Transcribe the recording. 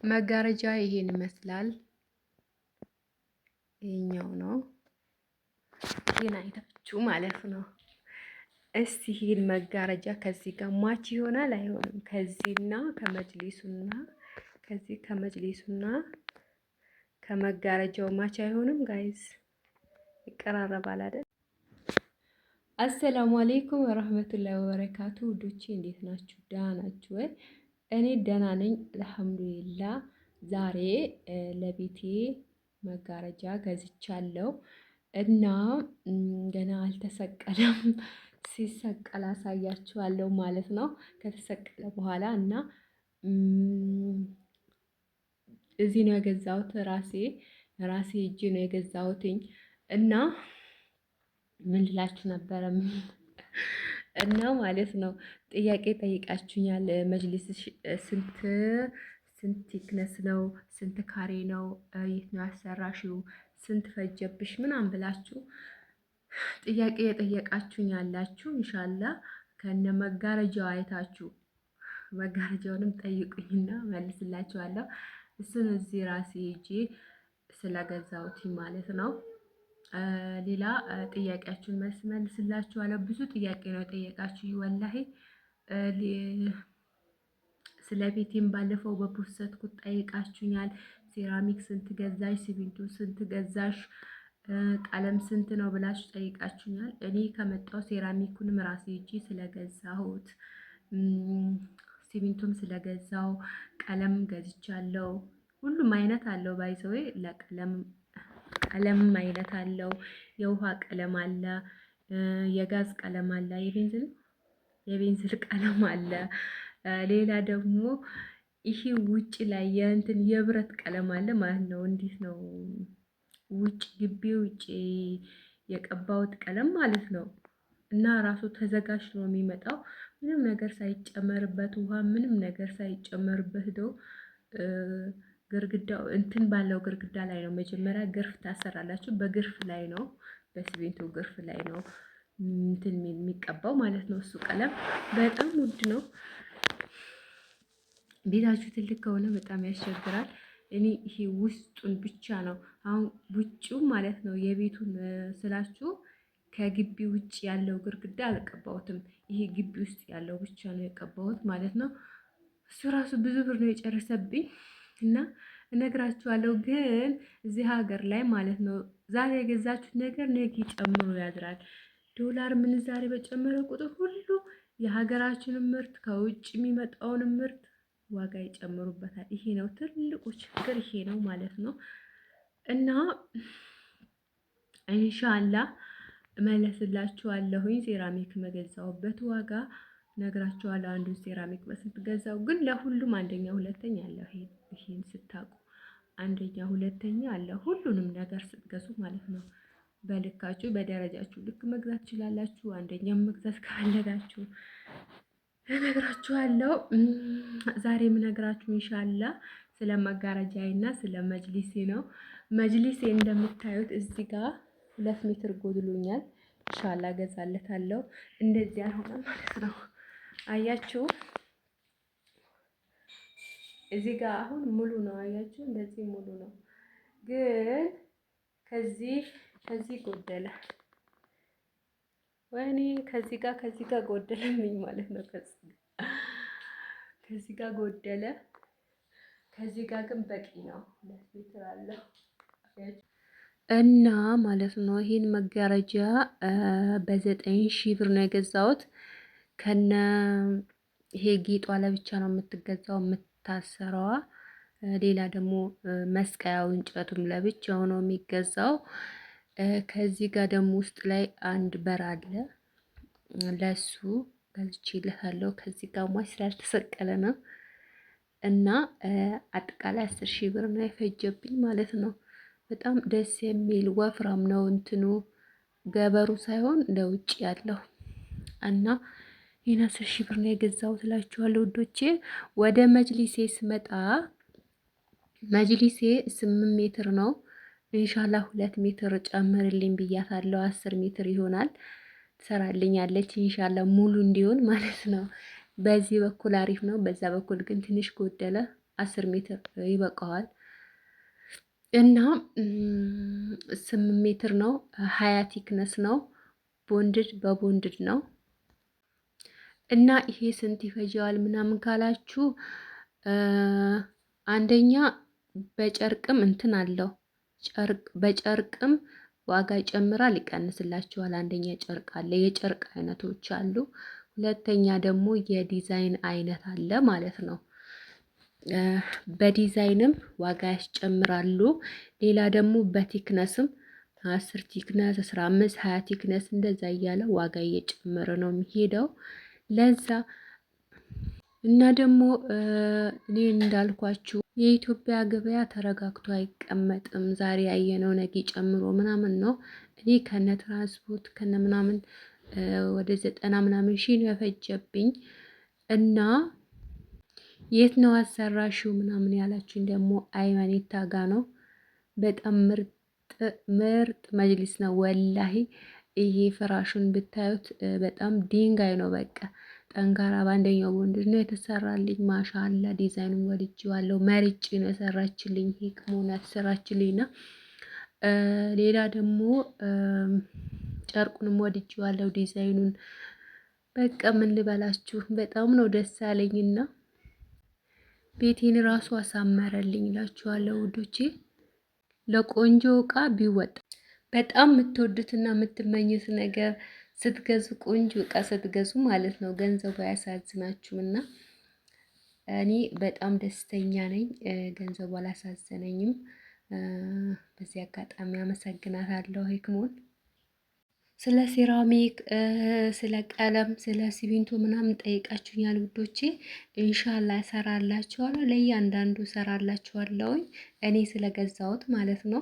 መጋረጃ ይሄን ይመስላል። ይሄኛው ነው ይሄን አይታችሁ ማለት ነው። እስቲ ይሄን መጋረጃ ከዚህ ጋር ማች ይሆናል አይሆንም? ከዚህና ከመጅሊሱና ከመጋረጃው ማች አይሆንም? ጋይዝ ይቀራረባል አይደል? አሰላሙ አለይኩም ወራህመቱላሂ ወበረካቱ። ውዶቼ እንዴት ናችሁ? ደህና ናችሁ ወይ? እኔ ደህና ነኝ አልሐምዱሊላህ። ዛሬ ለቤቴ መጋረጃ ገዝቻለሁ እና ገና አልተሰቀለም። ሲሰቀል አሳያችኋለሁ ማለት ነው። ከተሰቀለ በኋላ እና እዚህ ነው የገዛሁት። ራሴ እጅ ነው የገዛሁትኝ እና ምን ልላችሁ ነበረ እና ማለት ነው ጥያቄ ጠይቃችሁኛል። መጅሊስ ስንት ቲክነስ ነው? ስንት ካሬ ነው? የት ነው ያሰራሽው? ስንት ፈጀብሽ? ምናምን ብላችሁ ጥያቄ የጠየቃችሁኝ ያላችሁ ኢንሻአላ ከነ መጋረጃው አይታችሁ መጋረጃውንም ጠይቁኝና መልስላችኋለሁ። እሱን እዚህ ራሴ ሄጄ ስለገዛሁት ማለት ነው። ሌላ ጥያቄያችሁን መልስላችኋለሁ። ብዙ ጥያቄ ነው የጠየቃችሁ ወላሂ። ስለ ቤቴም ባለፈው በፖስተትኩት ጠይቃችሁኛል። ሴራሚክ ስንት ገዛሽ? ሲሚንቶ ስንት ገዛሽ? ቀለም ስንት ነው ብላችሁ ጠይቃችሁኛል። እኔ ከመጣው ሴራሚኩንም ራሴ ሄጄ ስለገዛሁት ሲሚንቶም ስለገዛው ቀለም ገዝቻለሁ። ሁሉም አይነት አለው ባይዘዌ ቀለምም አይነት አለው። የውሃ ቀለም አለ፣ የጋዝ ቀለም አለ፣ የቤንዝል ቀለም አለ። ሌላ ደግሞ ይሄ ውጭ ላይ የብረት ቀለም አለ ማለት ነው። እንዴት ነው ግቢ ውጭ የቀባውት ቀለም ማለት ነው። እና ራሱ ተዘጋጅቶ ነው የሚመጣው ምንም ነገር ሳይጨመርበት ውሃ ምንም ነገር ሳይጨመርበት ነው። ግርግዳው ባለው ግርግዳ ላይ ነው መጀመሪያ ግርፍ ታሰራላችሁ። በግርፍ ላይ ነው በሲሚንቶ ግርፍ ላይ ነው የሚቀባው ማለት ነው። እሱ ቀለም በጣም ውድ ነው። ቤታችሁ ትልቅ ከሆነ በጣም ያስቸግራል። እኔ ይሄ ውስጡን ብቻ ነው አሁን ውጪው ማለት ነው የቤቱን ስላችሁ ከግቢ ውጭ ያለው ግርግዳ አልቀባሁትም። ይሄ ግቢ ውስጥ ያለው ብቻ ነው የቀባሁት ማለት ነው። እሱ ራሱ ብዙ ብር ነው የጨረሰብኝ እና እነግራችኋለሁ። ግን እዚህ ሀገር ላይ ማለት ነው ዛሬ የገዛችሁት ነገር ነገ ጨምሮ ያድራል። ዶላር ምንዛሬ በጨመረ ቁጥር ሁሉ የሀገራችንን ምርት ከውጭ የሚመጣውን ምርት ዋጋ ይጨምሩበታል። ይሄ ነው ትልቁ ችግር፣ ይሄ ነው ማለት ነው። እና ኢንሻአላህ እመለስላችኋለሁኝ። ሴራሚክ መገዛውበት ዋጋ ነግራችኋለሁ። አንዱን ሴራሚክ በስንት ገዛው። ግን ለሁሉም አንደኛ ሁለተኛ አለ። ይሄን ስታውቁ አንደኛ ሁለተኛ አለ። ሁሉንም ነገር ስትገዙ ማለት ነው በልካችሁ በደረጃችሁ ልክ መግዛት ትችላላችሁ። አንደኛም መግዛት ካለጋችሁ እነግራችኋለሁ። ዛሬ የምነግራችሁ ኢንሻአላህ ስለ መጋረጃዬና ስለ መጅሊሴ ነው። መጅሊሴ እንደምታዩት እዚህ ጋር 2 ሜትር ጎድሎኛል። ኢንሻአላህ ገዛለታለሁ። እንደዚህ አልሆነም ማለት ነው። አያችሁ እዚህ ጋር አሁን ሙሉ ነው። አያችሁ እንደዚህ ሙሉ ነው። ግን ከዚህ ጎደለ። ወይኔ ከዚህ ጋር ጎደለልኝ ማለት ነው። ከዚህ ጋር ጎደለ። ከዚህ ጋር ግን በቂ ነው። 2 ሜትር አለው እና ማለት ነው። ይሄን መጋረጃ በ9,000 ብር ነው የገዛሁት። ከነ ይሄ ጌጧ ለብቻ ነው የምትገዛው የምታሰረዋ። ሌላ ደግሞ መስቀያው እንጨቱም ለብቻው ነው የሚገዛው። ከዚህ ጋር ደግሞ ውስጥ ላይ አንድ በር አለ። ለሱ ገዝቼለታለሁ። ከዚህ ጋር ማች ስላልተሰቀለ ነው እና አጠቃላይ 10,000 ብር ነው የፈጀብኝ ማለት ነው። በጣም ደስ የሚል ወፍራም ነው እንትኑ ገበሩ ሳይሆን ለውጭ ያለው እና ይሄን 10,000 ብር ነው የገዛሁት እላችኋለሁ ውዶቼ። ወደ መጅሊሴ ስመጣ መጅሊሴ 8 ሜትር ነው። ኢንሻአላህ 2 ሜትር ጨምርልኝ ብያታለሁ። 10 ሜትር ይሆናል ትሰራልኛለች ኢንሻአላ ሙሉ እንዲሆን ማለት ነው። በዚህ በኩል አሪፍ ነው፣ በዛ በኩል ግን ትንሽ ጎደለ። 10 ሜትር ይበቃዋል። እና 8 ሜትር ነው። 20 ቲክነስ ነው። ቦንድድ በቦንድድ ነው። እና ይሄ ስንት ይፈጀዋል ምናምን ካላችሁ አንደኛ በጨርቅም እንትን አለው። በጨርቅም ዋጋ ይጨምራል ይቀንስላችኋል። አንደኛ ጨርቅ አለ፣ የጨርቅ አይነቶች አሉ። ሁለተኛ ደግሞ የዲዛይን አይነት አለ ማለት ነው። በዲዛይንም ዋጋ ያስጨምራሉ። ሌላ ደግሞ በቲክነስም 10 ቲክነስ 15 20 ቲክነስ እንደዛ እያለ ዋጋ እየጨመረ ነው የሚሄደው። ለዛ እና ደግሞ እኔ እንዳልኳችሁ የኢትዮጵያ ገበያ ተረጋግቶ አይቀመጥም። ዛሬ ያየነው ነገ ጨምሮ ምናምን ነው። እኔ ከነ ትራንስፖርት ከነ ምናምን ወደ 90 ምናምን ሺህ ነው የፈጀብኝ። እና የት ነው አሰራሽው ምናምን ያላችሁኝ ደግሞ አይመኔታ ጋ ነው። በጣም ምርጥ መጅሊስ ነው ወላሂ። ይሄ ፍራሹን ብታዩት በጣም ድንጋይ ነው በቃ ጠንካራ። በአንደኛው ቦንድ ነው የተሰራልኝ። ማሻአላ ዲዛይኑን ወድጄዋለሁ። መርጬ ነው የሰራችልኝ። ሂክሙ ናት ሰራችልኝና ሌላ ደግሞ ጨርቁንም ወድጄዋለሁ ዲዛይኑን። በቃ ምን ልበላችሁ በጣም ነው ደስ ያለኝና ቤቴን ራሱ አሳመረልኝ እላችኋለሁ ውዶቼ። ለቆንጆ እቃ ቢወጣ በጣም የምትወዱትና የምትመኙት ነገር ስትገዙ፣ ቆንጆ እቃ ስትገዙ ማለት ነው ገንዘቡ አያሳዝናችሁም። እና እኔ በጣም ደስተኛ ነኝ። ገንዘቡ አላሳዘነኝም። በዚህ አጋጣሚ አመሰግናታለሁ ሂክሙን። ስለ ሴራሚክ፣ ስለ ቀለም፣ ስለ ሲሚንቶ ምናምን ጠይቃችሁኛል ውዶቼ። ኢንሻአላ እሰራላችኋለሁ። ለእያንዳንዱ እሰራላችኋለሁ እኔ ስለገዛሁት ማለት ነው።